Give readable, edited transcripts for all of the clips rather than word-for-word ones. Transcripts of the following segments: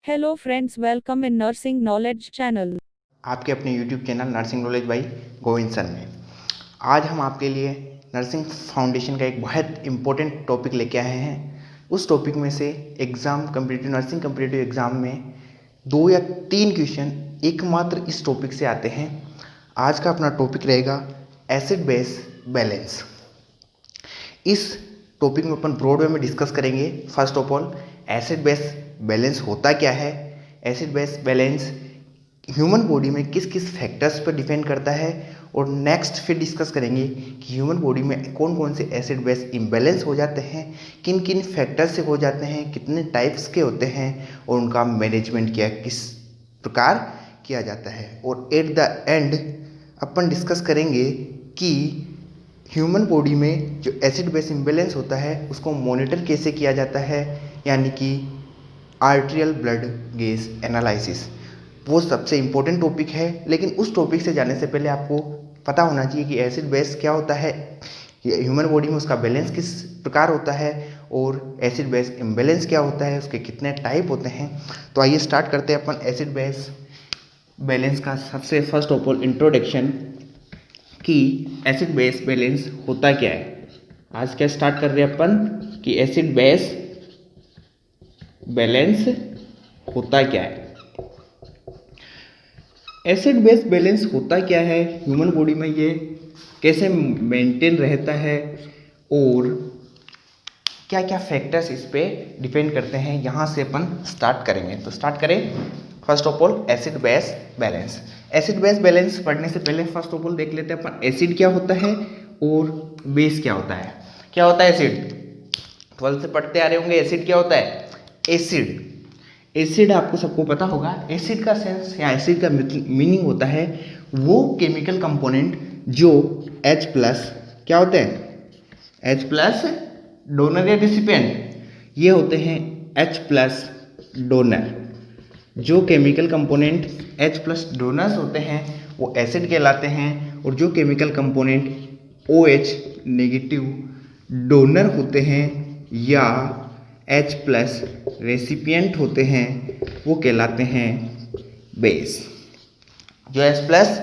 Hello friends, welcome in Nursing Knowledge channel. आपके अपने YouTube channel nursing knowledge by Govind sir में आज हम आपके लिए नर्सिंग फाउंडेशन का एक बहुत इम्पोर्टेंट टॉपिक लेके आए हैं। उस टॉपिक में से नर्सिंग कम्पिटिटिव एग्ज़ाम में 2 या 3 क्वेश्चन एकमात्र इस टॉपिक से आते हैं। आज का अपना टॉपिक रहेगा एसिड बेस बैलेंस। इस टॉपिक में अपन ब्रॉड वे में डिस्कस करेंगे। First of all acid base balance होता क्या है, acid base balance human body में किस किस फैक्टर्स पर डिपेंड करता है, और नेक्स्ट फिर डिस्कस करेंगे कि ह्यूमन बॉडी में कौन कौन से एसिड बेस इम्बैलेंस हो जाते हैं, किन किन फैक्टर्स से हो जाते हैं, कितने टाइप्स के होते हैं और उनका मैनेजमेंट किस प्रकार किया जाता है। और at the end upon discuss करेंगे कि ह्यूमन बॉडी में जो एसिड बेस इम्बैलेंस होता है उसको मॉनिटर कैसे किया जाता है, यानी कि आर्टेरियल ब्लड गेज एनालिसिस। वो सबसे इम्पोर्टेंट टॉपिक है, लेकिन उस टॉपिक से जाने से पहले आपको पता होना चाहिए कि एसिड बेस क्या होता है, ह्यूमन बॉडी में उसका बैलेंस किस प्रकार होता है, और एसिड बेस इम्बैलेंस क्या होता है, उसके कितने टाइप होते हैं। तो आइए स्टार्ट करते हैं अपन एसिड बेस बैलेंस का। सबसे फर्स्ट ऑफ ऑल इंट्रोडक्शन कि एसिड बेस बैलेंस होता क्या है। आज क्या स्टार्ट कर रहे हैं अपन कि एसिड बेस बैलेंस होता क्या है। एसिड बेस बैलेंस होता क्या है, ह्यूमन बॉडी में ये कैसे मेंटेन रहता है, और क्या क्या फैक्टर्स इस पे डिपेंड करते हैं, यहाँ से अपन स्टार्ट करेंगे। तो स्टार्ट करें first of all acid base balance. Acid base balance पढ़ने से पहले फर्स्ट ऑफ ऑल देख लेते हैं अपन एसिड क्या होता है और बेस क्या होता है। क्या होता है एसिड, 12th से पढ़ते आ रहे होंगे। एसिड क्या होता है, एसिड एसिड आपको सबको पता होगा। एसिड का सेंस या एसिड का मीनिंग होता है वो केमिकल कंपोनेंट जो H प्लस क्या होते हैं, H प्लस डोनर या रिसिपिएंट, ये होते हैं H प्लस डोनर। जो chemical component H plus donors होते हैं वो एसिड कहलाते हैं, और जो chemical component OH negative donor होते हैं या H प्लस रेसिपिएंट होते हैं वो कहलाते हैं बेस। जो H प्लस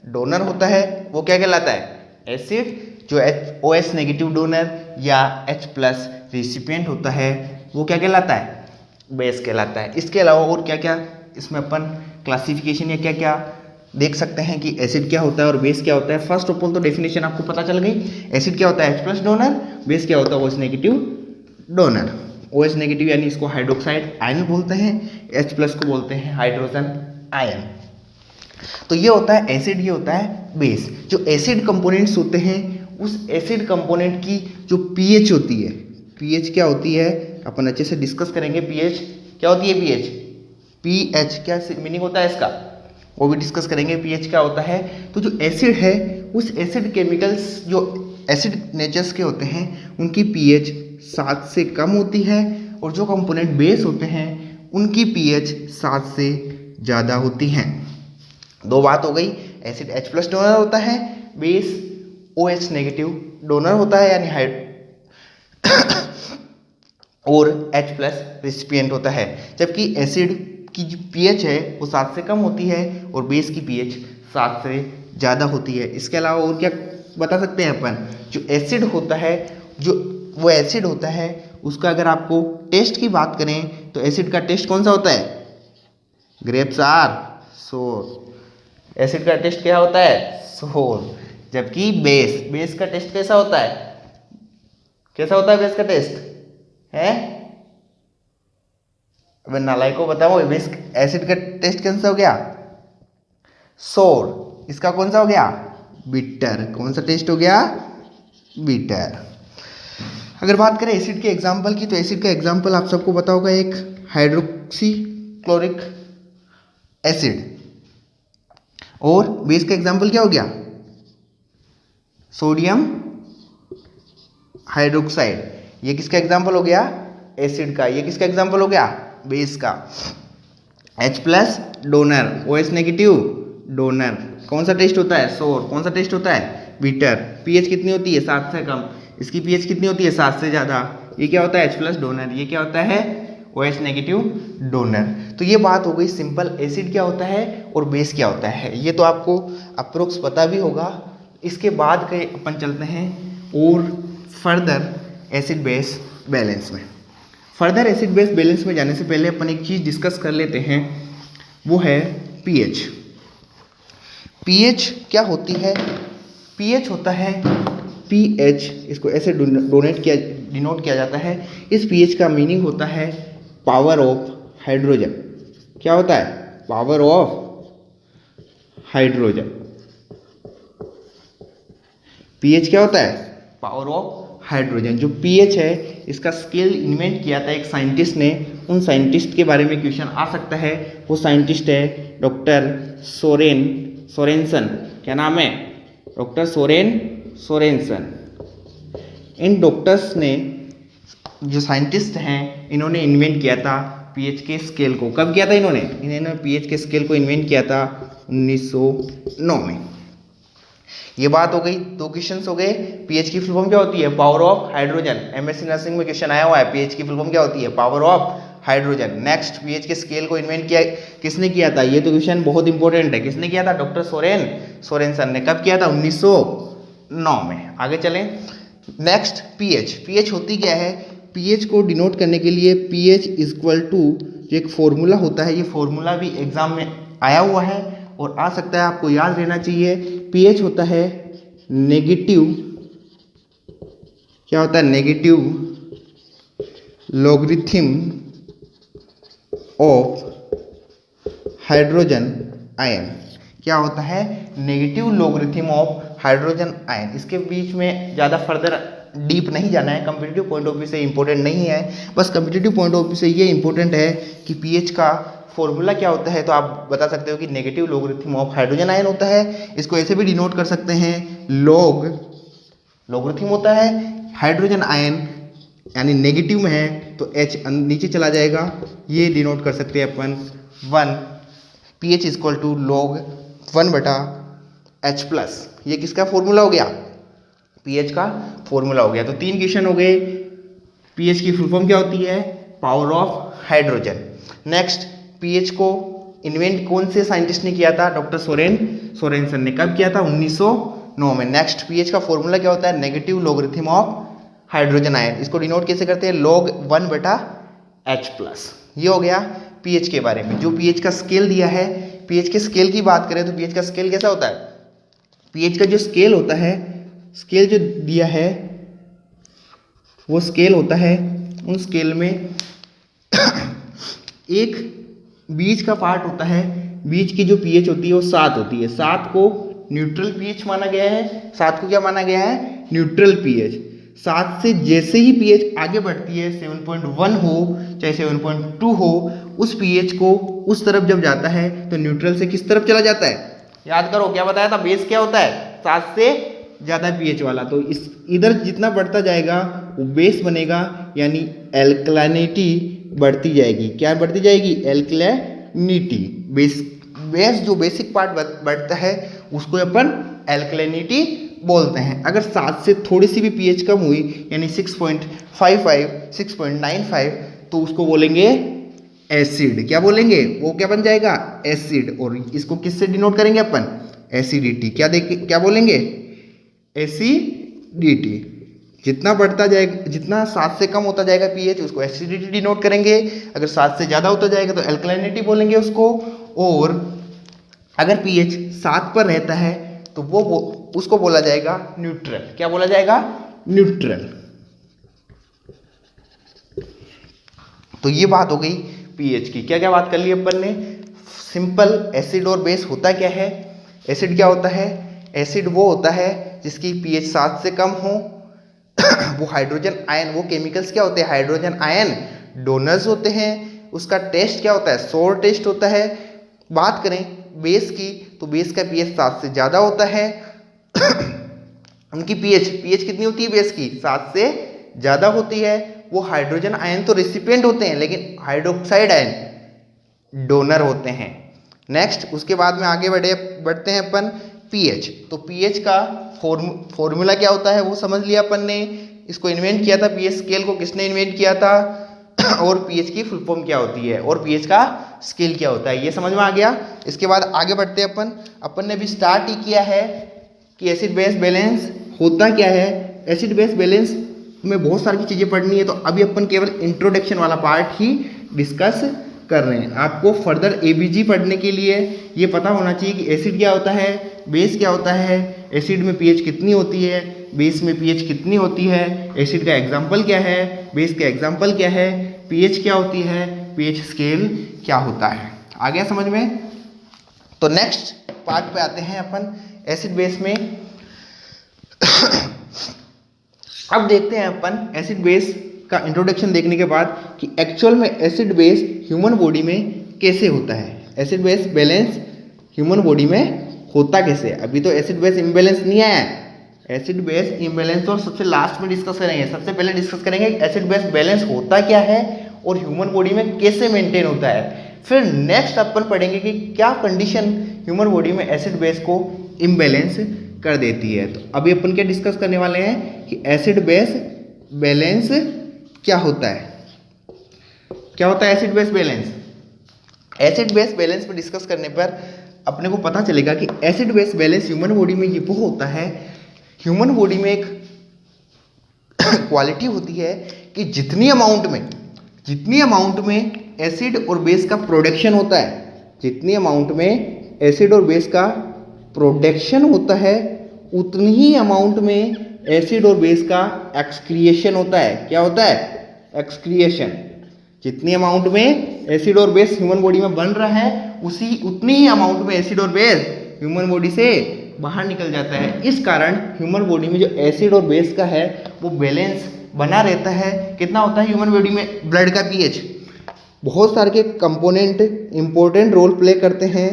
डोनर होता है वो क्या कहलाता है, एसिड। जो OH नेगेटिव डोनर या H प्लस रेसिपिएंट होता है वो क्या कहलाता है, बेस कहलाता है। इसके अलावा और क्या क्या इसमें अपन क्लासिफिकेशन या क्या क्या देख सकते हैं कि एसिड क्या होता है और बेस क्या होता है। फर्स्ट ऑफ ऑल तो डेफिनेशन आपको पता चल गई। एसिड क्या होता है, H प्लस डोनर। बेस क्या होता है, OH negative donor. OH negative यानी इसको हाइड्रोक्साइड आयन बोलते हैं, H प्लस को बोलते हैं हाइड्रोजन आयन। तो ये होता है एसिड, ये होता है बेस। जो एसिड कंपोनेंट्स होते हैं उस एसिड कंपोनेंट की जो पीएच होती है, पीएच क्या होती है अपन अच्छे से डिस्कस करेंगे। पीएच क्या होती है, पीएच क्या मीनिंग होता है इसका, वो भी डिस्कस करेंगे। पीएच क्या होता है, तो जो एसिड है उस एसिड केमिकल्स जो एसिड नेचर्स के होते हैं उनकी पीएच 7 से कम होती है, और जो कंपोनेंट बेस होते हैं उनकी पीएच 7 से ज़्यादा होती हैं। दो बात हो गई, एसिड H प्लस डोनर होता है, बेस OH नेगेटिव डोनर होता है यानी और H प्लस रिसिपिएंट होता है। जबकि एसिड की जो पीएच है वो 7 से कम होती है और बेस की पीएच 7 से ज़्यादा होती है। इसके अलावा और क्या बता सकते हैं अपन, जो एसिड होता है, जो वो एसिड होता है उसका अगर आपको टेस्ट की बात करें तो एसिड का टेस्ट कौन सा होता है, ग्रेप्स आर सोर। एसिड का टेस्ट क्या होता है, सोर। जबकि बेस का टेस्ट कैसा होता है, बेस का टेस्ट है, अब नालायक को बताओ, बेस एसिड का टेस्ट कैसा हो गया, सोर। इसका कौन सा हो गया, बिटर। कौन सा टेस्ट हो गया, बिटर। अगर बात करें एसिड के एग्जाम्पल की, तो एसिड का एग्जाम्पल आप सबको पता होगा, एक हाइड्रोक्सी क्लोरिक एसिड। और बेस का एग्जाम्पल क्या हो गया, सोडियम हाइड्रोक्साइड। ये किसका एग्जाम्पल हो गया, एसिड का। ये किसका एग्जाम्पल हो गया, बेस का। H plus donor, OH negative donor. कौन सा टेस्ट होता है, सोर। कौन सा टेस्ट होता है, बिटर। पीएच कितनी होती है, 7 से कम। इसकी पीएच कितनी होती है, 7 से ज़्यादा। ये क्या होता है, H प्लस डोनर। ये क्या होता है, OH नेगेटिव डोनर। तो ये बात हो गई सिंपल एसिड क्या होता है और बेस क्या होता है, ये तो आपको अप्रोक्स पता भी होगा। इसके बाद के अपन चलते हैं और फर्दर एसिड बेस बैलेंस में। फर्दर एसिड बेस बैलेंस में जाने से पहले अपन एक चीज़ डिस्कस कर लेते हैं, वो है पीएच। पीएच क्या होती है? पीएच होता है पीएच, इसको ऐसे डिनोट किया जाता है। इस पीएच का मीनिंग होता है पावर ऑफ हाइड्रोजन। क्या होता है? Power of hydrogen. पीएच क्या होता है? Power of hydrogen. जो पीएच है इसका स्केल इन्वेंट किया था एक साइंटिस्ट ने। उन साइंटिस्ट के बारे में क्वेश्चन आ सकता है। वो साइंटिस्ट है डॉक्टर सोरेनसन। क्या नाम है? Doctor Sorensen. इन डॉक्टर्स ने, जो साइंटिस्ट हैं, इन्होंने इन्वेंट किया था पीएच के स्केल को। कब किया था इन्होंने पीएच के स्केल को इन्वेंट किया था 1909 में। ये बात हो गई। दो क्वेश्चंस हो गए। पीएच की फुल फॉर्म क्या होती है? Power of hydrogen. MSc nursing में क्वेश्चन आया हुआ है, पीएच की फुल फॉर्म क्या होती है? Power of hydrogen. Next, pH के स्केल को इन्वेंट किया किसने किया था? ये तो क्वेश्चन बहुत इंपॉर्टेंट है। किसने किया था? डॉक्टर सोरेनसन ने। कब किया था? 1909 में। आगे चलें। नेक्स्ट, पीएच होती क्या है? पीएच को डिनोट करने के लिए पीएच इक्वल टू जो एक फॉर्मूला होता है, ये फॉर्मूला भी एग्जाम में आया हुआ है और आ सकता है, आपको याद रहना चाहिए। पीएच होता है नेगेटिव, क्या होता है? Negative logarithm of hydrogen ion. क्या होता है? Negative logarithm of hydrogen ion. इसके बीच में ज़्यादा फर्दर डीप नहीं जाना है, कम्पिटिटिव पॉइंट ऑफ व्यू से इंपॉर्टेंट नहीं है। बस कम्पिटिटिव पॉइंट ऑफ व्यू से ये इंपॉर्टेंट है कि पीएच का फॉर्मूला क्या होता है। तो आप बता सकते हो कि negative logarithm of hydrogen ion होता है। इसको ऐसे भी डिनोट कर सकते हैं, लॉगरिथम होता है हाइड्रोजन आयन, यानी नेगेटिव में है तो H नीचे चला जाएगा। ये डिनोट कर सकते हैं अपन 1 pH equal to log 1/H plus. ये किसका फॉर्मूला हो गया? पीएच का फॉर्मूला हो गया। तो 3 क्वेश्चन हो गए। पीएच की फुल फॉर्म क्या होती है? Power of hydrogen. Next, pH को इन्वेंट कौन से साइंटिस्ट ने किया था? डॉक्टर सोरेनसन ने। कब किया था? 1909 में। नेक्स्ट, पीएच का फॉर्मूला क्या होता है? Negative logarithm of hydrogen ion. इसको डिनोट कैसे करते हैं? log 1/H plus. ये हो गया पीएच के बारे में। जो पीएच का स्केल दिया है, पीएच के स्केल की बात करें तो पीएच का स्केल कैसा होता है? पीएच का जो स्केल होता है, स्केल जो दिया है वो स्केल होता है, उन स्केल में एक बीच का पार्ट होता है। बीच की जो पीएच होती है वो 7 होती है। 7 को न्यूट्रल पीएच माना गया है। 7 को क्या माना गया है? Neutral pH. 7 से जैसे ही पीएच आगे बढ़ती है, 7.1 हो चाहे 7.2 हो, उस पीएच को उस तरफ जब जाता है तो न्यूट्रल से किस तरफ चला जाता है? याद करो, क्या बताया था? बेस क्या होता है? 7 से ज़्यादा पीएच वाला। तो इस इधर जितना बढ़ता जाएगा वो बेस बनेगा, यानी एल्कलानिटी बढ़ती जाएगी। क्या बढ़ती जाएगी? एल्कलानिटी। बेस जो बेसिक पार्ट बढ़ता है उसको अपन एल्कलानिटी बोलते हैं। अगर 7 से थोड़ी सी भी पीएच कम हुई, यानी 6.55, 6.95, तो उसको बोलेंगे एसिड। क्या बोलेंगे? वो क्या बन जाएगा? एसिड। और इसको किससे डिनोट करेंगे अपन? एसिडिटी। क्या बोलेंगे? एसिडिटी। जितना बढ़ता जाएगा, जितना 7 से कम होता जाएगा पीएच, उसको एसिडिटी डिनोट करेंगे। अगर 7 से ज़्यादा होता जाएगा तो एल्कलाइनिटी बोलेंगे उसको। और अगर पीएच 7 पर रहता है तो वो उसको बोला जाएगा न्यूट्रल। क्या बोला जाएगा? न्यूट्रल। तो ये बात हो गई पीएच की। क्या क्या बात कर ली अपन ने? सिंपल एसिड और बेस होता क्या है? एसिड क्या होता है? एसिड वो होता है जिसकी पीएच 7 से कम हो। वो हाइड्रोजन आयन, वो केमिकल्स क्या होते हैं? हाइड्रोजन आयन डोनर्स होते हैं। उसका टेस्ट क्या होता है? सोर टेस्ट होता है। बात करें बेस की तो बेस का पीएच 7 से ज़्यादा होता है। उनकी पीएच कितनी होती है? बेस की 7 से ज़्यादा होती है। वो हाइड्रोजन आयन तो रेसिपिएंट होते हैं, लेकिन हाइड्रोक्साइड आयन डोनर होते हैं। नेक्स्ट, उसके बाद में आगे बढ़ते हैं अपन पीएच। तो पीएच का फॉर्मूला क्या होता है वो समझ लिया अपन ने। इसको इन्वेंट किया था, पीएच स्केल को किसने इन्वेंट किया था? और पीएच की फुल फॉर्म क्या होती है और पीएच का स्केल क्या होता है, ये समझ में आ गया। इसके बाद आगे बढ़ते हैं अपन ने अभी स्टार्ट ही किया है कि एसिड बेस बैलेंस होता क्या है। एसिड बेस बैलेंस में बहुत सारी चीज़ें पढ़नी है, तो अभी अपन केवल इंट्रोडक्शन वाला पार्ट ही डिस्कस कर रहे हैं। आपको फर्दर एबीजी पढ़ने के लिए ये पता होना चाहिए कि एसिड क्या होता है, बेस क्या होता है, एसिड में पीएच कितनी होती है, बेस में पीएच कितनी होती है, एसिड का एग्जाम्पल क्या है, बेस का एग्जाम्पल क्या है, पीएच क्या होती है, पीएच स्केल क्या होता है। आ गया समझ में। तो नेक्स्ट पार्ट पे आते हैं अपन एसिड बेस में। अब देखते हैं अपन एसिड बेस का इंट्रोडक्शन देखने के बाद कि एक्चुअल में एसिड बेस ह्यूमन बॉडी में कैसे होता है। Acid base balance human body में होता कैसे। अभी तो एसिड बेस इम्बैलेंस नहीं आया है, एसिड बेस इम्बैलेंस तो सबसे लास्ट में डिस्कस करेंगे। सबसे पहले डिस्कस करेंगे एसिड बेस बैलेंस होता क्या है और ह्यूमन बॉडी में कैसे मेंटेन होता है। फिर नेक्स्ट अपन पढ़ेंगे कि क्या कंडीशन ह्यूमन बॉडी में एसिड बेस को इम्बैलेंस कर देती है। तो अभी अपन क्या डिस्कस करने वाले हैं कि एसिड बेस बैलेंस क्या होता है। क्या होता है acid base balance. Acid base balance पर डिस्कस करने पर अपने को पता चलेगा कि acid base balance human body में ये वो होता है, ह्यूमन बॉडी में एक क्वालिटी होती है कि जितनी अमाउंट में एसिड और बेस का प्रोडक्शन होता है, जितनी अमाउंट में एसिड और बेस का प्रोडक्शन होता है, उतनी ही अमाउंट में एसिड और बेस का एक्सक्रिएशन होता है। क्या होता है, एक्सक्रिएशन। जितनी अमाउंट में एसिड और बेस ह्यूमन बॉडी में बन रहा है, उतनी ही अमाउंट में एसिड और बेस ह्यूमन बॉडी से बाहर निकल जाता है। इस कारण ह्यूमन बॉडी में जो एसिड और बेस का है वो बैलेंस बना रहता है। कितना होता है ह्यूमन बॉडी में ब्लड का पीएच। बहुत सारे के कंपोनेंट इंपॉर्टेंट रोल प्ले करते हैं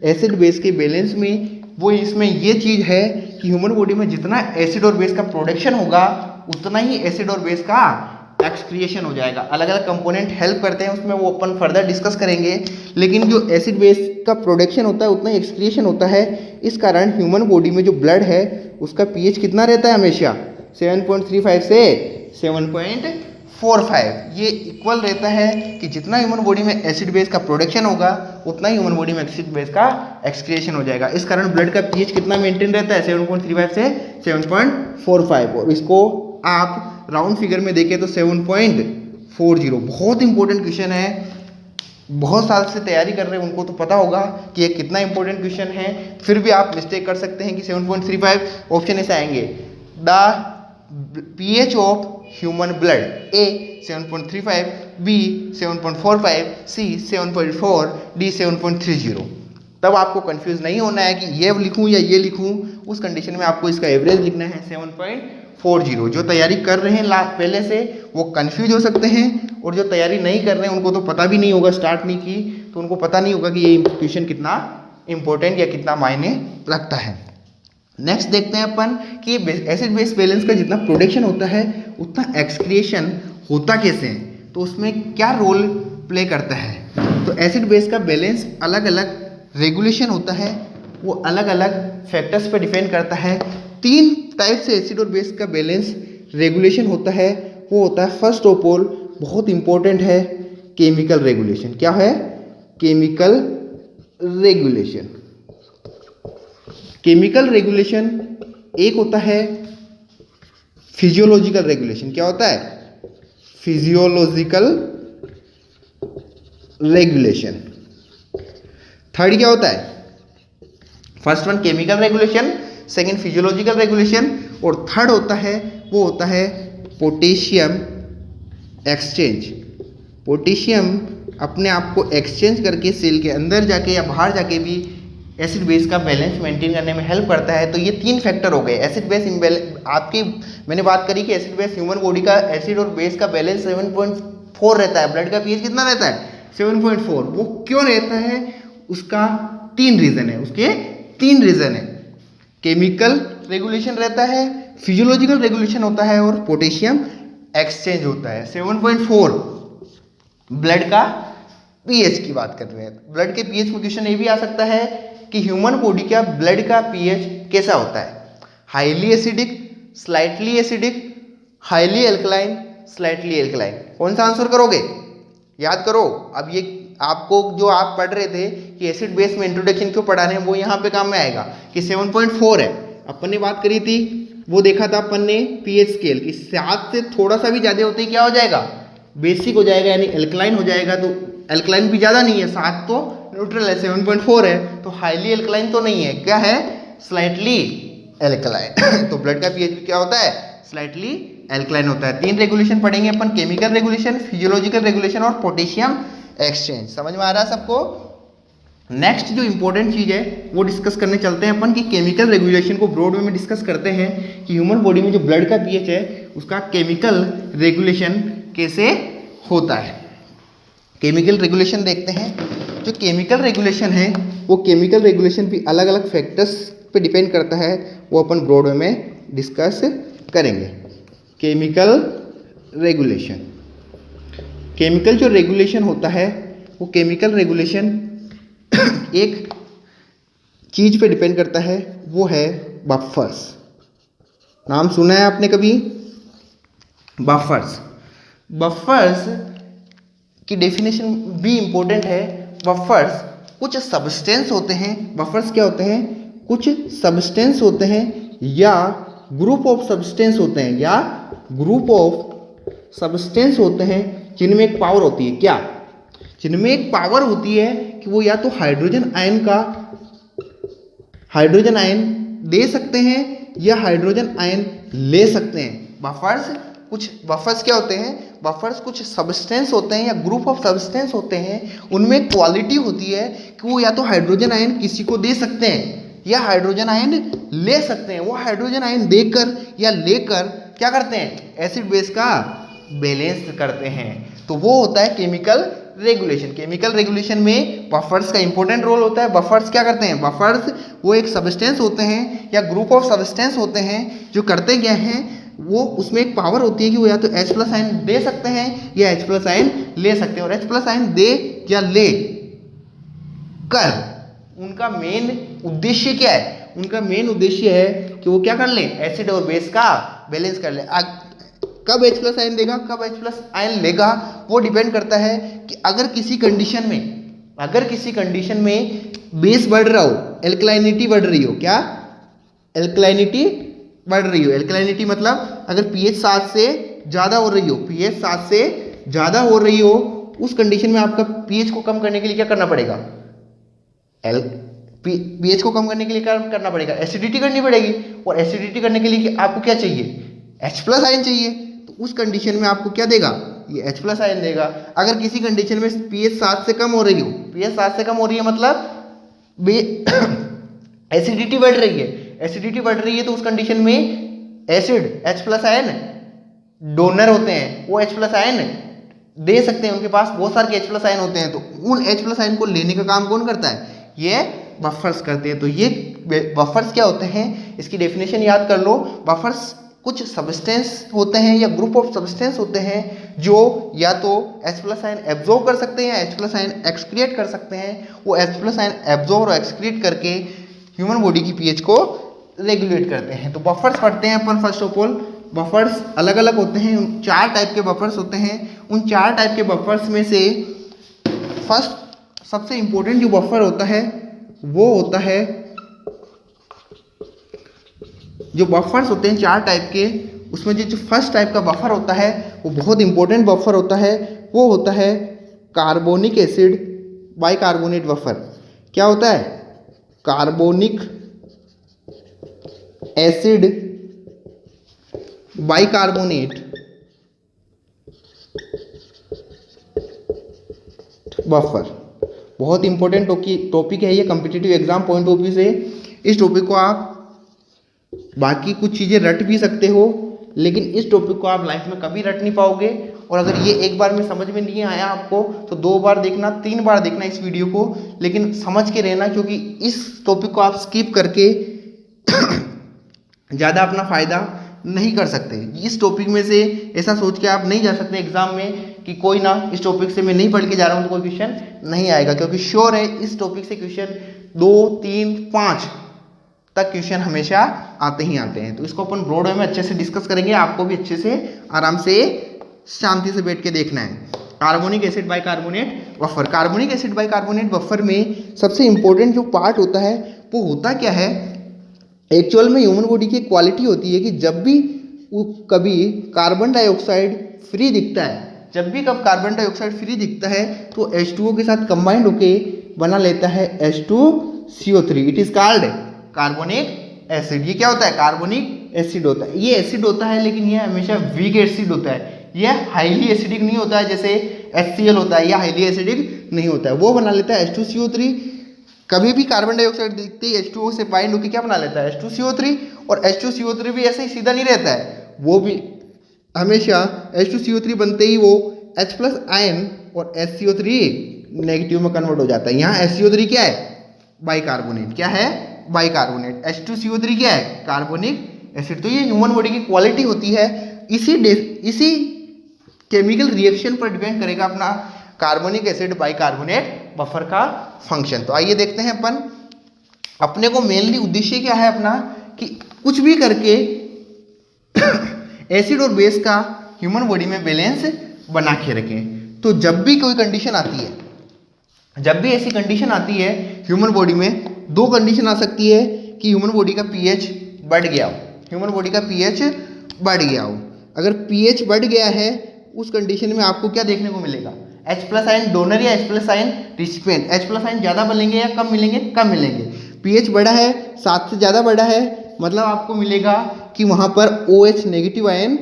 एसिड बेस के बैलेंस में। वो इसमें ये चीज़ है कि ह्यूमन बॉडी में जितना एसिड और बेस का प्रोडक्शन होगा, उतना ही एसिड और बेस का एक्सक्रिएशन हो जाएगा। अलग अलग कंपोनेंट हेल्प करते हैं उसमें, वो अपन फर्दर डिस्कस करेंगे। लेकिन जो एसिड बेस का प्रोडक्शन होता है उतना ही एक्सक्रिएशन होता है। इस कारण ह्यूमन बॉडी में जो ब्लड है उसका पीएच कितना रहता है, हमेशा 7.35 से 7.45। ये इक्वल रहता है कि जितना ह्यूमन बॉडी में एसिड बेस का प्रोडक्शन होगा, उतना ही ह्यूमन बॉडी में एसिड बेस का एक्सक्रिएशन हो जाएगा। इस कारण ब्लड का पीएच कितना मेंटेन रहता है, 7.35 से 7.45। और इसको आप राउंड फिगर में देखें तो 7.40। बहुत इंपॉर्टेंट क्वेश्चन है, बहुत साल से तैयारी कर रहे हैं उनको तो पता होगा कि ये कितना इंपॉर्टेंट क्वेश्चन है। फिर भी आप मिस्टेक कर सकते हैं कि 7.35 ऑप्शन ऐसे आएंगे। The pH of human blood, A 7.35, B 7.45, C 7.4, D 7.30। तब आपको कंफ्यूज नहीं होना है कि ये लिखूं या ये लिखूं। उस कंडीशन में आपको इसका एवरेज लिखना है 7.40। जो तैयारी कर रहे हैं पहले से वो कंफ्यूज हो सकते हैं, और जो तैयारी नहीं कर रहे हैं उनको तो पता भी नहीं होगा, स्टार्ट नहीं की तो उनको पता नहीं होगा कि ये क्वेश्चन कितना इंपॉर्टेंट या कितना मायने रखता है। नेक्स्ट देखते हैं अपन कि एसिड बेस बैलेंस का जितना प्रोडक्शन होता है उतना एक्सक्रिएशन होता कैसे है, तो उसमें क्या रोल प्ले करता है। तो एसिड बेस का बैलेंस अलग अलग रेगुलेशन होता है, वो अलग अलग फैक्टर्स पर डिपेंड करता है। 3 टाइप से एसिड और बेस का बैलेंस रेगुलेशन होता है। वो होता है फर्स्ट ऑफ ऑल, बहुत इंपॉर्टेंट है, केमिकल रेगुलेशन। क्या है, केमिकल रेगुलेशन। केमिकल रेगुलेशन एक होता है फिजियोलॉजिकल रेगुलेशन। क्या होता है, फिजियोलॉजिकल रेगुलेशन। थर्ड क्या होता है, first one chemical regulation, second physiological regulation, और थर्ड होता है वो होता है पोटेशियम एक्सचेंज। पोटेशियम अपने आप को एक्सचेंज करके सेल के अंदर जाके या बाहर जाके भी एसिड बेस का बैलेंस मेंटेन करने में हेल्प करता है। तो ये 3 फैक्टर हो गए। एसिड बेस आपकी मैंने बात करी कि एसिड बेस ह्यूमन बॉडी का एसिड और बेस का बैलेंस 7.4 रहता है। ब्लड का पीएच कितना रहता है, 7.4। वो क्यों रहता है, उसका 3 रीज़न है। उसके 3 रीज़न है। केमिकल रेगुलेशन रहता है, फिजियोलॉजिकल रेगुलेशन होता है, और पोटेशियम एक्सचेंज होता है। 7.4 ब्लड का पीएच की बात कर रहे हैं। ब्लड के पीएच में क्वेश्चन ये भी आ सकता है कि ह्यूमन बॉडी का ब्लड का पीएच कैसा होता है, highly acidic, slightly acidic, highly alkaline, slightly alkaline. कौन सा आंसर करोगे? याद करो। अब ये आपको जो आप पढ़ रहे थे कि एसिड बेस में इंट्रोडक्शन क्यों पढ़ा रहे हैं, वो यहाँ पे काम में आएगा कि 7.4 है। अपन ने बात करी थी, वो देखा था अपन ने पीएच स्केल कि 7 से थोड़ा सा भी ज़्यादा होते ही क्या हो जाएगा? बेसिक हो जाएगा, यानी एल्कलाइन हो जाएगा। तो एल्कलाइन भी ज़्यादा नहीं है, 7 तो न्यूट्रल है, 7.4 है तो हाईली एल्कलाइन तो नहीं है, क्या है? Slightly alkaline. तो ब्लड का पीएच क्या होता है? स्लाइटली एल्कलाइन होता है। 3 रेगुलेशन पढ़ेंगे अपन, केमिकल रेगुलेशन, फिजियोलॉजिकल रेगुलेशन और पोटेशियम एक्सचेंज। समझ में आ रहा है सबको? नेक्स्ट जो इंपॉर्टेंट चीज है वो डिस्कस करने चलते हैं अपन कि केमिकल रेगुलेशन को ब्रॉड वे में डिस्कस करते हैं कि ह्यूमन बॉडी में जो ब्लड का पीएच है उसका केमिकल रेगुलेशन कैसे होता है। केमिकल रेगुलेशन देखते हैं। जो केमिकल रेगुलेशन है वो केमिकल रेगुलेशन भी अलग अलग फैक्टर्स पे डिपेंड करता है, वो अपन ब्रॉड वे में डिस्कस करेंगे। केमिकल रेगुलेशन, केमिकल जो रेगुलेशन होता है वो केमिकल रेगुलेशन एक चीज पे डिपेंड करता है, वो है बफर्स। नाम सुना है आपने कभी? बफर्स। बफर्स की डेफिनेशन भी इंपॉर्टेंट है। बफर्स कुछ सब्सटेंस होते हैं। बफर्स क्या होते हैं? कुछ सब्सटेंस होते हैं या ग्रुप ऑफ सब्सटेंस होते हैं, या ग्रुप ऑफ सब्सटेंस होते हैं जिनमें एक पावर होती है। क्या? जिनमें एक पावर होती है कि वो या तो हाइड्रोजन आयन दे सकते हैं या हाइड्रोजन आयन ले सकते हैं। बफर्स क्या होते हैं? बफर्स कुछ सब्सटेंस होते हैं या ग्रुप ऑफ सब्सटेंस होते हैं, उनमें क्वालिटी होती है कि वो या तो हाइड्रोजन आयन किसी को दे सकते हैं या हाइड्रोजन आयन ले सकते हैं। वो हाइड्रोजन आयन देकर या लेकर क्या करते हैं? एसिड बेस का बैलेंस करते हैं। तो वो होता है केमिकल रेगुलेशन। केमिकल रेगुलेशन में बफर्स का इंपॉर्टेंट रोल होता है। बफर्स क्या करते हैं? बफर्स वो एक सब्सटेंस होते हैं या ग्रुप ऑफ सब्सटेंस होते हैं जो करते क्या हैं, वो उसमें एक पावर होती है कि वो या तो H+ आयन दे सकते हैं या H+ आयन ले सकते हैं। और H+ आयन दे या ले कर उनका मेन उद्देश्य क्या है? उनका मेन उद्देश्य है कि वो क्या कर ले? एसिड और बेस का बैलेंस कर ले। कब H+ आयन देगा, कब H+ आयन लेगा, वो डिपेंड करता है कि अगर किसी कंडीशन में बेस बढ़ रहा हो, एल्कलाइनिटी बढ़ रही हो। क्या? एल्कलाइनिटी बढ़ रही हो। एल्कलाइनिटी मतलब अगर pH 7 से ज़्यादा हो रही हो, pH 7 से ज़्यादा हो रही हो, उस कंडीशन में आपका pH को कम करने के लिए क्या करना पड़ेगा? pH को कम करने के लिए क्या करना पड़ेगा? एसिडिटी करनी पड़ेगी। और एसिडिटी करने के लिए आपको क्या चाहिए? H+ आयन चाहिए। तो उस कंडीशन में आपको क्या देगा? ये H+ आयन देगा। अगर किसी कंडीशन में pH 7 से कम हो रही हो, pH 7 से कम हो रही है मतलब एसिडिटी बढ़ रही है। एसिडिटी बढ़ रही है तो उस कंडीशन में एसिड H+ आयन डोनर होते हैं, वो H+ आयन दे सकते हैं। उनके पास बहुत सारे H+ आयन होते हैं, तो उन H+ आयन को लेने का काम कौन करता है? ये बफर्स करते हैं। तो ये बफर्स क्या होते हैं, इसकी डेफिनेशन याद कर लो। बफर्स कुछ सब्सटेंस होते हैं या ग्रुप ऑफ सब्सटेंस होते हैं जो या तो H+ आयन एब्जॉर्ब कर सकते हैं या H+ आयन एक्सक्रिएट कर सकते हैं। वो H+ आयन एब्जॉर्ब और एक्सक्रिएट करके ह्यूमन बॉडी की pH को रेगुलेट करते हैं। तो बफर्स पढ़ते हैं अपन। फर्स्ट ऑफ ऑल बफर्स अलग अलग होते हैं। 4 टाइप के बफर्स होते हैं। उन 4 टाइप के बफर्स में से फर्स्ट सबसे इंपॉर्टेंट जो बफर होता है वो होता है, जो बफर्स होते हैं 4 टाइप के, उसमें जो फर्स्ट टाइप का बफर होता है वो बहुत इंपॉर्टेंट बफर होता है। वो होता है कार्बोनिक एसिड बाइकार्बोनेट बफर। क्या होता है? कार्बोनिक एसिड बाइकार्बोनेट बफर बहुत इंपॉर्टेंट टॉपिक है ये competitive exam point of view से। इस टॉपिक को आप बाकी कुछ चीज़ें रट भी सकते हो, लेकिन इस टॉपिक को आप लाइफ में कभी रट नहीं पाओगे। और अगर ये एक बार में समझ में नहीं आया आपको तो 2 बार देखना, 3 बार देखना इस वीडियो को, लेकिन समझ के रहना, क्योंकि इस टॉपिक को आप स्किप करके ज़्यादा अपना फ़ायदा नहीं कर सकते। इस टॉपिक में से ऐसा सोच के आप नहीं जा सकते एग्जाम में कि कोई ना इस टॉपिक से मैं नहीं पढ़ के जा रहा हूँ तो कोई क्वेश्चन नहीं आएगा, क्योंकि श्योर है इस टॉपिक से क्वेश्चन 2, 3, 5 तक क्वेश्चन हमेशा आते ही आते हैं। तो इसको अपन ब्रॉड वे में अच्छे से डिस्कस करेंगे, आपको भी अच्छे से आराम से शांति से बैठ के देखना है। Carbonic acid bicarbonate buffer, carbonic acid bicarbonate buffer में सबसे इंपॉर्टेंट जो पार्ट होता है वो होता क्या है, एक्चुअल में ह्यूमन बॉडी की क्वालिटी होती है कि जब भी कभी कार्बन डाइऑक्साइड फ्री दिखता है, जब भी कब कार्बन डाइऑक्साइड फ्री दिखता है तो H2O के साथ कंबाइंड होके बना लेता है H2CO3। It is called carbonic acid. ये क्या होता है, कार्बोनिक एसिड होता है। ये एसिड होता है लेकिन ये हमेशा वीक एसिड होता है, ये हाईली एसिडिक नहीं होता है जैसे HCl होता है, ये हाईली एसिडिक नहीं होता है। वो बना लेता है H2CO3। कभी भी कार्बन डाइऑक्साइड दिखते ही H2O से बाइंड होकर क्या बना लेता है, H2CO3। और H2CO3 भी ऐसे ही सीधा नहीं रहता है, वो भी हमेशा H2CO3 बनते ही वो H+ आयन और HCO3 नेगेटिव में कन्वर्ट हो जाता है। यहाँ HCO3 क्या है, बाइकार्बोनेट। क्या है, बाइकार्बोनेट। H2CO3 क्या है, कार्बोनिक एसिड। तो ये ह्यूमन बॉडी की क्वालिटी होती है। इसी केमिकल रिएक्शन पर डिपेंड करेगा अपना कार्बोनिक एसिड बाइकार्बोनेट बफर का फंक्शन। तो आइए देखते हैं अपन, अपने को मेनली उद्देश्य क्या है अपना, कि कुछ भी करके एसिड और बेस का ह्यूमन बॉडी में बैलेंस बना के रखें। तो जब भी कोई कंडीशन आती है, जब भी ऐसी कंडीशन आती है ह्यूमन बॉडी में, दो कंडीशन आ सकती है कि ह्यूमन बॉडी का पीएच बढ़ गया हो, ह्यूमन बॉडी का पीएच बढ़ गया हो। अगर पीएच बढ़ गया है उस कंडीशन में आपको क्या देखने को मिलेगा, H+ आयन डोनर या H+ ion recipient. H+ ion ज़्यादा मिलेंगे या कम मिलेंगे, कम मिलेंगे। पीएच बढ़ा है, 7 से ज़्यादा बढ़ा है, मतलब आपको मिलेगा कि वहाँ पर OH नेगेटिव आयन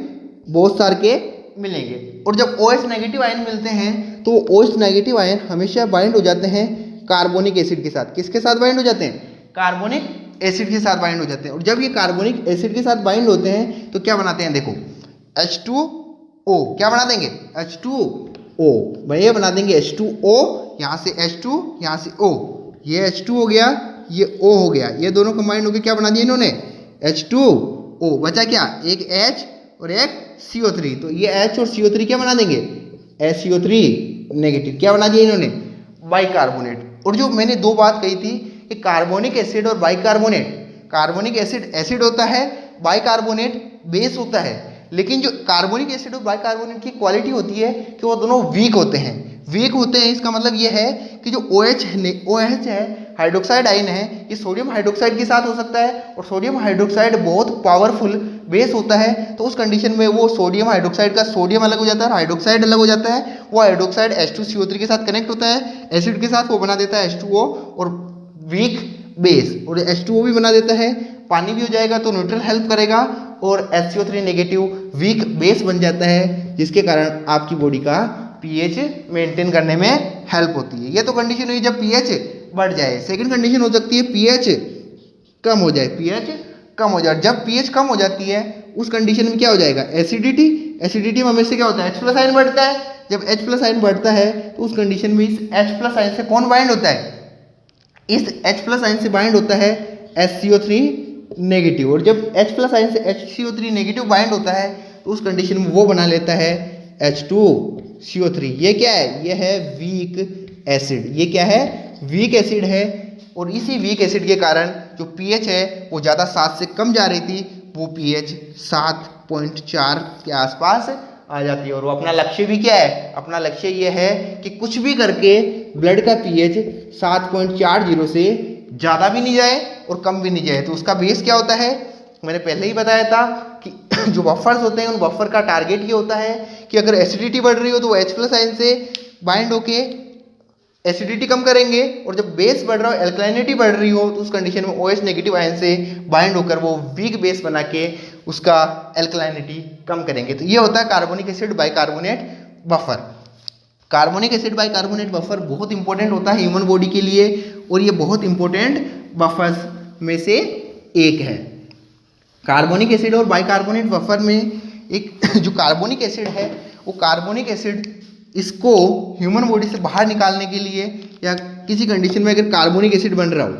बहुत सारे के मिलेंगे। और जब OH नेगेटिव आयन मिलते हैं तो OH नेगेटिव आयन हमेशा बाइंड हो जाते हैं कार्बोनिक एसिड के साथ। किसके साथ बाइंड हो जाते हैं, कार्बोनिक एसिड के साथ बाइंड हो जाते हैं। और जब ये कार्बोनिक एसिड के साथ बाइंड होते हैं तो क्या बनाते हैं, देखो H2O, क्या बना देंगे, H2O। ये बना देंगे H2O, यहाँ से H2, यहाँ से O, ये H2 हो गया, ये O हो गया, ये दोनों कंबाइंड होकर क्या बना दिया इन्होंने, H2O। बचा क्या, एक H और एक CO3। तो ये H और CO3 क्या बना देंगे, HCO3 नेगेटिव। क्या बना दिया इन्होंने, बाइकार्बोनेट। और जो मैंने दो बात कही थी कि कार्बोनिक एसिड और बाइकार्बोनेट, कार्बोनिक एसिड एसिड होता है, बाइकार्बोनेट बेस होता है। लेकिन जो कार्बोनिक एसिड और बाइकार्बोनेट की क्वालिटी होती है कि वो दोनों वीक होते हैं। वीक होते हैं इसका मतलब ये है कि जो OH है, हाइड्रोक्साइड आयन है, ये सोडियम हाइड्रोक्साइड के साथ हो सकता है। और सोडियम हाइड्रोक्साइड बहुत पावरफुल बेस होता है। तो उस कंडीशन में वो सोडियम हाइड्रोक्साइड का सोडियम अलग हो जाता है और हाइड्रोक्साइड अलग हो जाता है। वो हाइड्रोक्साइड H2CO3 के साथ कनेक्ट होता है एसिड के साथ, वो बना देता है H2O और वीक बेस। और H2O भी बना देता है, पानी भी हो जाएगा तो न्यूट्रल हेल्प करेगा और HCO3 नेगेटिव वीक बेस बन जाता है, जिसके कारण आपकी बॉडी का पीएच मेंटेन करने में हेल्प होती है। ये तो कंडीशन हुई जब पीएच बढ़ जाए। सेकंड कंडीशन हो सकती है पीएच कम हो जाए, पीएच कम हो जाए। जब पीएच कम हो जाती है उस कंडीशन में क्या हो जाएगा, एसिडिटी। एसिडिटी में हमेशा क्या होता है, H+ आयन बढ़ता है। जब H+ आयन बढ़ता है तो उस कंडीशन में इस H+ आयन से कौन बाइंड होता है, इस H+ आयन से बाइंड होता है HCO3 नेगेटिव। और जब H+ आयन से HCO3 नेगेटिव बाइंड होता है तो उस कंडीशन में वो बना लेता है H2CO3। ये क्या है, ये है वीक एसिड। ये क्या है, वीक एसिड है। और इसी वीक एसिड के कारण जो पीएच है वो ज़्यादा 7 से कम जा रही थी, वो पीएच 7.4 के आसपास आ जाती है। और वो अपना लक्ष्य भी क्या है, अपना लक्ष्य ये है कि कुछ भी करके ब्लड का पीएच 7.40 से ज़्यादा भी नहीं जाए और कम भी नहीं जाए। तो उसका बेस क्या होता है, मैंने पहले ही बताया था कि जो बफर्स होते हैं उन बफर का टारगेट ये होता है कि अगर एसिडिटी बढ़ रही हो तो वो H+ आयन से बाइंड होके एसिडिटी कम करेंगे। और जब बेस बढ़ रहा हो, एल्कलाइनिटी बढ़ रही हो, तो उस कंडीशन में OH नेगेटिव आयन से बाइंड होकर वो वीक बेस बना के उसका एल्कलाइनिटी कम करेंगे। तो ये होता है carbonic acid bicarbonate buffer. Carbonic acid bicarbonate buffer बहुत इंपॉर्टेंट होता है ह्यूमन बॉडी के लिए और ये बहुत इंपॉर्टेंट बफर्स में से एक है। कार्बोनिक एसिड और बाइकार्बोनेट बफर में एक जो कार्बोनिक एसिड है वो कार्बोनिक एसिड इसको ह्यूमन बॉडी से बाहर निकालने के लिए या किसी कंडीशन में अगर कार्बोनिक एसिड बन रहा हो,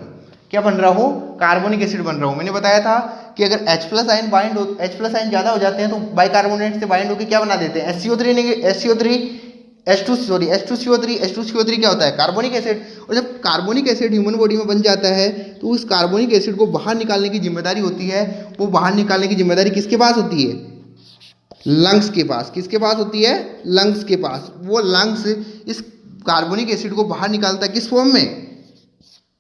क्या बन रहा हो, कार्बोनिक एसिड बन रहा हो। मैंने बताया था कि अगर H+ आयन बाइंड हो, H+ आयन ज़्यादा हो जाते हैं तो बाइकार्बोनेट से बाइंड होकर क्या बना देते हैं, H2CO3 क्या होता है, कार्बोनिक एसिड। और जब कार्बोनिक एसिड ह्यूमन बॉडी में बन जाता है तो उस कार्बोनिक एसिड को बाहर निकालने की जिम्मेदारी होती है। वो बाहर निकालने की जिम्मेदारी किसके पास होती है, लंग्स के पास। किसके पास होती है? लंग्स के पास। वो लंग्स इस कार्बोनिक एसिड को बाहर निकालता है किस फॉर्म में?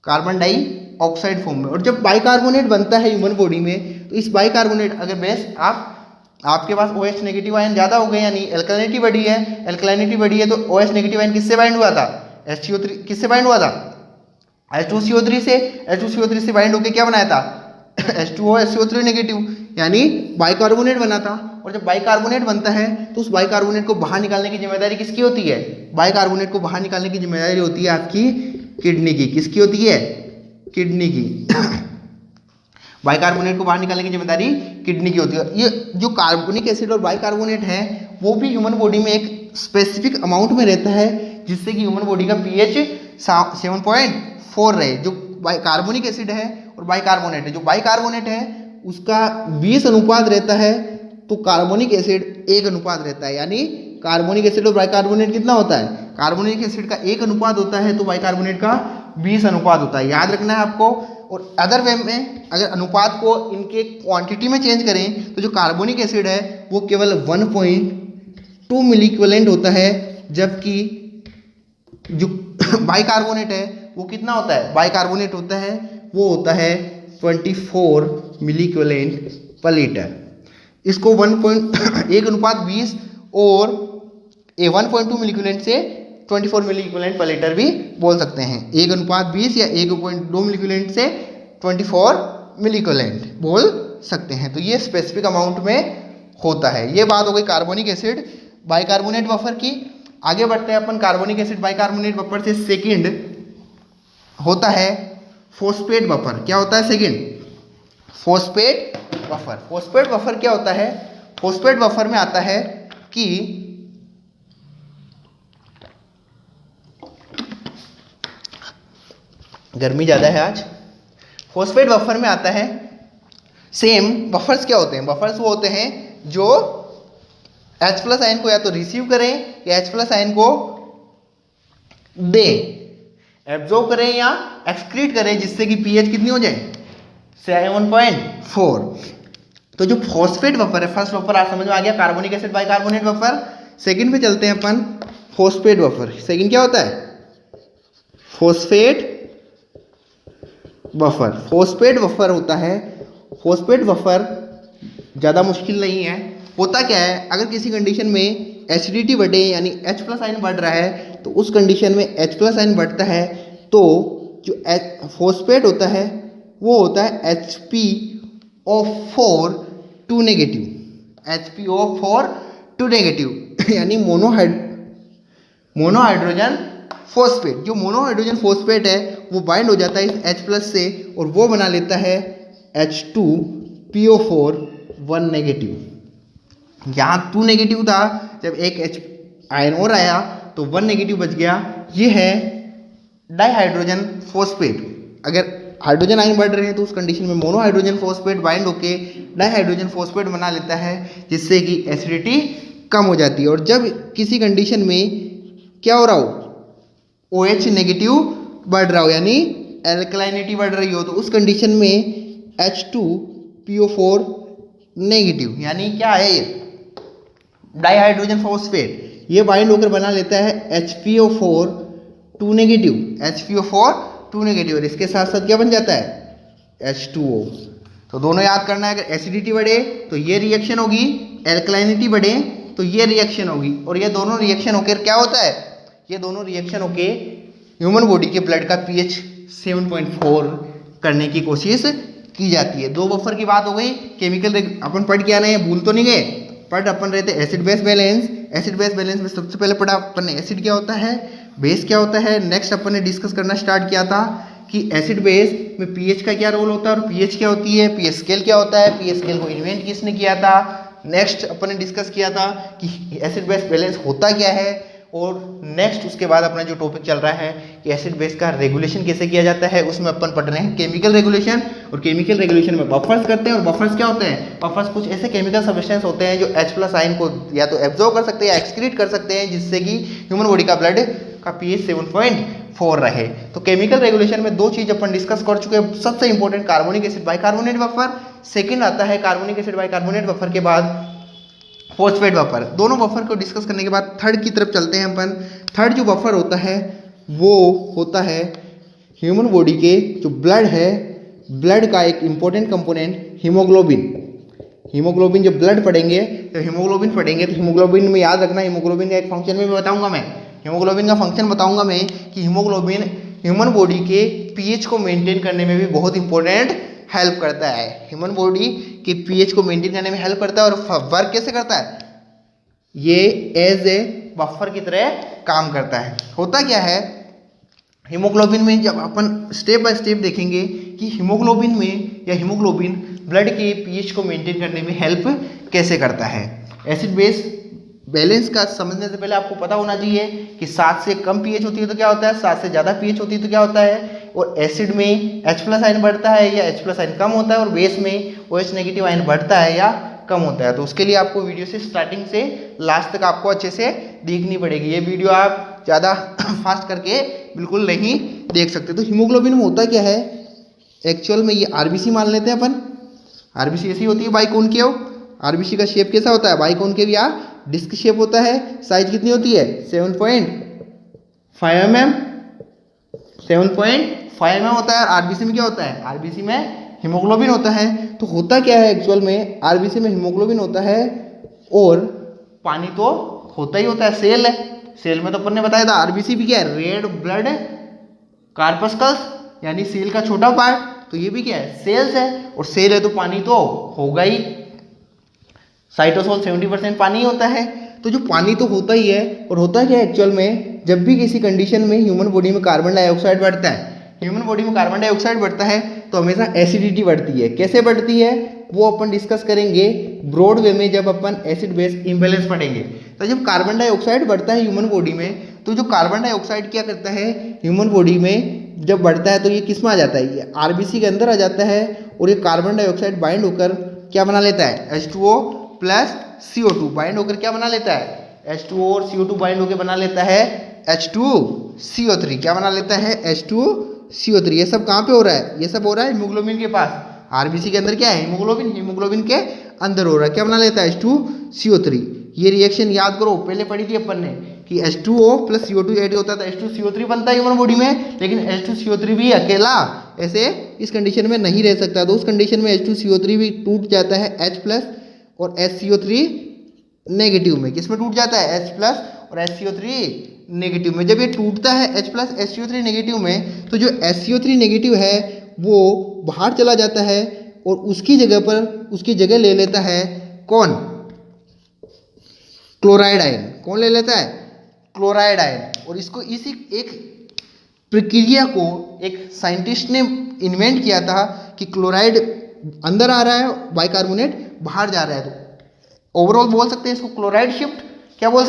कार्बन डाइऑक्साइड फॉर्म में। और जब बाइकार्बोनेट बनता है ह्यूमन बॉडी में, तो इस बाइकार्बोनेट अगर बेस आपके पास OH नेगेटिव आयन ज़्यादा हो गए, यानी एल्कलिनिटी बढ़ी है, एल्कलिनिटी बढ़ी है तो OH नेगेटिव आयन किससे बाइंड हुआ था? HCO3 किससे बाइंड हुआ था? H2CO3 से। H2CO3 से बाइंड होकर क्या बनाया था? H2O HCO3 नेगेटिव, यानी बाइकार्बोनेट बना था। और जब बाइकार्बोनेट बनता है तो उस बाइकार्बोनेट को बाहर निकालने की जिम्मेदारी किसकी होती है? बाइकार्बोनेट को बाहर निकालने की जिम्मेदारी होती है आपकी किडनी की। किसकी होती है? किडनी की। बाइकार्बोनेट को बाहर निकालने की जिम्मेदारी किडनी की होती है। ये जो कार्बोनिक एसिड और बाइकार्बोनेट है वो भी ह्यूमन बॉडी में एक स्पेसिफिक अमाउंट में रहता है, जिससे कि ह्यूमन बॉडी का pH 7.4 रहे। जो कार्बोनिक एसिड है और बाइकार्बोनेट है, जो बाइकार्बोनेट है उसका 20 अनुपात रहता है, तो कार्बोनिक एसिड 1 अनुपात रहता है। यानी कार्बोनिक एसिड और बाइकार्बोनेट कितना होता है? कार्बोनिक एसिड का 1 अनुपात होता है तो बाइकार्बोनेट का 20 अनुपात होता है। याद रखना है आपको। और अदर वे में अगर अनुपात को इनके क्वांटिटी में चेंज करें तो जो कार्बोनिक एसिड है वो केवल 1.2 मिली इक्विवेलेंट होता है, जबकि जो बाइकार्बोनेट है वो कितना होता है? बाइकार्बोनेट होता है वो होता है 24 मिली इक्विवेलेंट पर लीटर। इसको 1.1:20 और 1.2 मिली इक्विवेलेंट से 24 मिली इक्विवेलेंट पर लीटर भी बोल सकते हैं। 1:20 या 1.2 मिली इक्विवेलेंट से 24 मिली इक्विवेलेंट बोल सकते हैं। तो ये स्पेसिफिक अमाउंट में होता है। ये बात हो गई कार्बोनिक एसिड बाइकार्बोनेट बफर की। आगे बढ़ते हैं अपन कार्बोनिक एसिड बाइकार्बोनेट बफर से। सेकंड होता है फॉस्फेट बफर। क्या होता है second? Phosphate buffer. Phosphate buffer क्या होता है? फॉस्फेट बफर में आता है कि गर्मी ज़्यादा है आज। फॉस्फेट बफर में आता है सेम। बफर्स क्या होते हैं? बफर्स वो होते हैं जो H+ आयन को या तो रिसीव करें या H+ आयन को दे, एब्जॉर्ब करें या एक्सक्रीट करें, जिससे कि pH कितनी हो जाए? 7.4। तो जो फॉस्फेट बफर है, फर्स्ट बफर आप समझ में आ गया, carbonic acid bicarbonate buffer. Second पे चलते हैं अपन, फॉस्फेट बफर। सेकंड क्या होता है? Phosphate buffer. फॉस्फेट बफर होता है। फॉस्फेट बफर ज़्यादा मुश्किल नहीं है। होता क्या है, अगर किसी कंडीशन में एसिडिटी बढ़े यानी H+ आयन बढ़ रहा है, तो उस कंडीशन में H+ आयन बढ़ता है, तो जो फॉस्फेट होता है वो होता है HPO4 2 नेगेटिव। HPO4 2 नेगेटिव यानी मोनोहाइड्रोजन फॉस्फेट। जो मोनोहाइड्रोजन फॉस्फेट है वो बाइंड हो जाता है इस H+ से और वो बना लेता है H2PO4 1 नेगेटिव। यहाँ 2 नेगेटिव था, जब एक H आयन और आया तो 1 नेगेटिव बच गया। ये है डाइहाइड्रोजन फॉस्फेट। अगर हाइड्रोजन आयन बढ़ रहे हैं तो उस कंडीशन में मोनोहाइड्रोजन फॉस्फेट बाइंड होके डाइहाइड्रोजन फॉस्फेट बना लेता है, जिससे कि एसिडिटी कम हो जाती है। और जब किसी कंडीशन में क्या हो रहा हो, OH नेगेटिव बढ़ रहा हो यानी एल्कलाइनिटी बढ़ रही हो, तो उस कंडीशन में H2PO4 नेगेटिव यानी क्या है ये? Dihydrogen phosphate. ये बाइंड होकर बना लेता है HPO4 2 नेगेटिव। HPO4 2 नेगेटिव और इसके साथ साथ क्या बन जाता है? H2O। तो दोनों याद करना है। अगर एसिडिटी बढ़े तो ये रिएक्शन होगी, एल्कलाइनिटी बढ़े तो ये रिएक्शन होगी। और ये दोनों रिएक्शन होकर क्या होता है? ये दोनों रिएक्शन होके ह्यूमन बॉडी के ब्लड का pH 7.4 करने की कोशिश की जाती है। दो बफर की बात हो गई। केमिकल अपन पढ़ के आना है, भूल तो नहीं गए? पढ़ अपन रहे थे acid base balance. Acid base balance में सबसे पहले पढ़ा अपन ने एसिड क्या होता है, बेस क्या होता है। नेक्स्ट अपन ने डिस्कस करना स्टार्ट किया था कि एसिड बेस में pH का क्या रोल होता है और pH क्या होती है, pH स्केल क्या होता है, pH स्केल को इन्वेंट किसने किया था। नेक्स्ट अपन ने डिस्कस किया था कि एसिड बेस बैलेंस होता क्या है। और नेक्स्ट उसके बाद अपना जो टॉपिक चल रहा है कि एसिड बेस का रेगुलेशन कैसे किया जाता है, उसमें अपन पढ़ रहे हैं केमिकल रेगुलेशन। और केमिकल रेगुलेशन में बफर्स करते हैं। और बफर्स क्या होते हैं? बफर्स कुछ ऐसे केमिकल सब्सटेंस होते हैं जो H+ आयन को या तो एब्जॉर्ब कर सकते हैं या एक्सक्रीट कर सकते हैं, जिससे कि ह्यूमन बॉडी का ब्लड का pH 7.4 रहे। तो केमिकल रेगुलेशन में दो चीज अपन डिस्कस कर चुके हैं। सबसे important carbonic acid bicarbonate buffer. Second आता है कार्बोनिक एसिड बाइकार्बोनेट बफर के बाद फॉस्फेट बफर। दोनों बफर को डिस्कस करने के बाद थर्ड की तरफ चलते हैं अपन। थर्ड जो बफर होता है वो होता है ह्यूमन बॉडी के जो ब्लड है, ब्लड का एक इम्पोर्टेंट कंपोनेंट हीमोग्लोबिन। हीमोग्लोबिन जब ब्लड पढ़ेंगे तो हीमोग्लोबिन में याद रखना, हीमोग्लोबिन का एक फंक्शन भी बताऊंगा मैं। हीमोग्लोबिन का फंक्शन बताऊंगा मैं कि हीमोग्लोबिन ह्यूमन बॉडी के पीएच को मेंटेन करने में भी बहुत इंपॉर्टेंट हेल्प करता है। ह्यूमन बॉडी के पीएच को मेंटेन करने में हेल्प करता है। और वर्क कैसे करता है? ये एज ए बफर की तरह काम करता है। होता क्या है हीमोग्लोबिन में, जब अपन स्टेप बाय स्टेप देखेंगे कि हीमोग्लोबिन में या हीमोग्लोबिन ब्लड के पीएच को मेंटेन करने में हेल्प कैसे करता है। एसिड बेस बैलेंस का समझने से पहले आपको पता होना चाहिए कि 7 से कम पीएच होती है तो क्या होता है, 7 से ज़्यादा पीएच होती है तो क्या होता है। और एसिड में H+ आयन बढ़ता है या H+ आयन कम होता है, और बेस में OH नेगेटिव आयन बढ़ता है या कम होता है। तो उसके लिए आपको वीडियो से स्टार्टिंग से लास्ट तक आपको अच्छे से देखनी पड़ेगी। ये वीडियो आप ज़्यादा फास्ट करके बिल्कुल नहीं देख सकते। तो हीमोग्लोबिन में होता क्या है एक्चुअल में, ये आरबीसी मान लेते हैं अपन। आरबीसी ऐसी होती है बाइकॉनकेव। आरबीसी का शेप कैसा होता है? बाइकॉनकेव या डिस्क शेप होता है। साइज कितनी होती है? 7.5 mm। 7.5 mm होता है। आरबीसी में क्या होता है? आरबीसी में हीमोग्लोबिन होता है। तो होता क्या है एक्चुअल में, आरबीसी में हीमोग्लोबिन होता है और पानी तो होता ही होता है। सेल है, सेल में तो अपन ने बताया था। आरबीसी भी क्या है? रेड ब्लड कार्पस्कल्स, यानी सेल का छोटा पार्ट। तो ये भी क्या है? सेल्स है। और सेल है तो पानी तो होगा ही। साइटोसोल 70% पानी होता है। तो जो पानी तो होता ही है। और होता क्या है एक्चुअल में, जब भी किसी कंडीशन में ह्यूमन बॉडी में कार्बन डाइऑक्साइड बढ़ता है, ह्यूमन बॉडी में कार्बन डाइऑक्साइड बढ़ता है तो हमेशा एसिडिटी बढ़ती है। कैसे बढ़ती है वो अपन डिस्कस करेंगे ब्रॉड वे में जब अपन एसिड बेस इम्बैलेंस पढ़ेंगे। तो जब कार्बन डाइऑक्साइड बढ़ता है ह्यूमन बॉडी में, तो जो कार्बन डाइऑक्साइड क्या करता है ह्यूमन बॉडी में जब बढ़ता है तो ये किस में आ जाता है? ये आरबीसी के अंदर आ जाता है। और ये कार्बन डाइऑक्साइड बाइंड होकर क्या बना लेता है? H2O प्लस CO2 बाइंड होकर क्या बना लेता है? H2O और CO2 बाइंड होकर बना लेता है H2CO3। क्या बना लेता है? H2CO3। ये सब कहाँ पे हो रहा है? ये सब हो रहा है हीमोग्लोबिन के पास। आरबीसी के अंदर क्या है? हीमोग्लोबिन। हीमोग्लोबिन के अंदर हो रहा है। क्या बना लेता है? H2CO3। ये रिएक्शन याद करो, पहले पढ़ी थी अपन ने कि H2O प्लस CO2 ऐड होता था, H2CO3 बनता है ह्यूमन बॉडी में। लेकिन H2CO3 भी अकेला ऐसे इस कंडीशन में नहीं रह सकता। तो उस कंडीशन में H2CO3 भी टूट जाता है H+ और HCO3 नेगेटिव में। किस में टूट जाता है? H+ और HCO3 नेगेटिव में। जब ये टूटता है H+ HCO3 नेगेटिव में, तो जो HCO3 नेगेटिव है वो बाहर चला जाता है और उसकी जगह ले लेता है कौन? Chloride ion. कौन ले लेता है? Chloride ion. और इसको इसी एक प्रक्रिया को एक साइंटिस्ट ने इन्वेंट किया था कि क्लोराइड अंदर आ रहा है, बाइकार्बोनेट बाहर जा रहा है। तो ओवरऑल बोल सकते हैं इसको क्लोराइड शिफ्ट। क्या बोल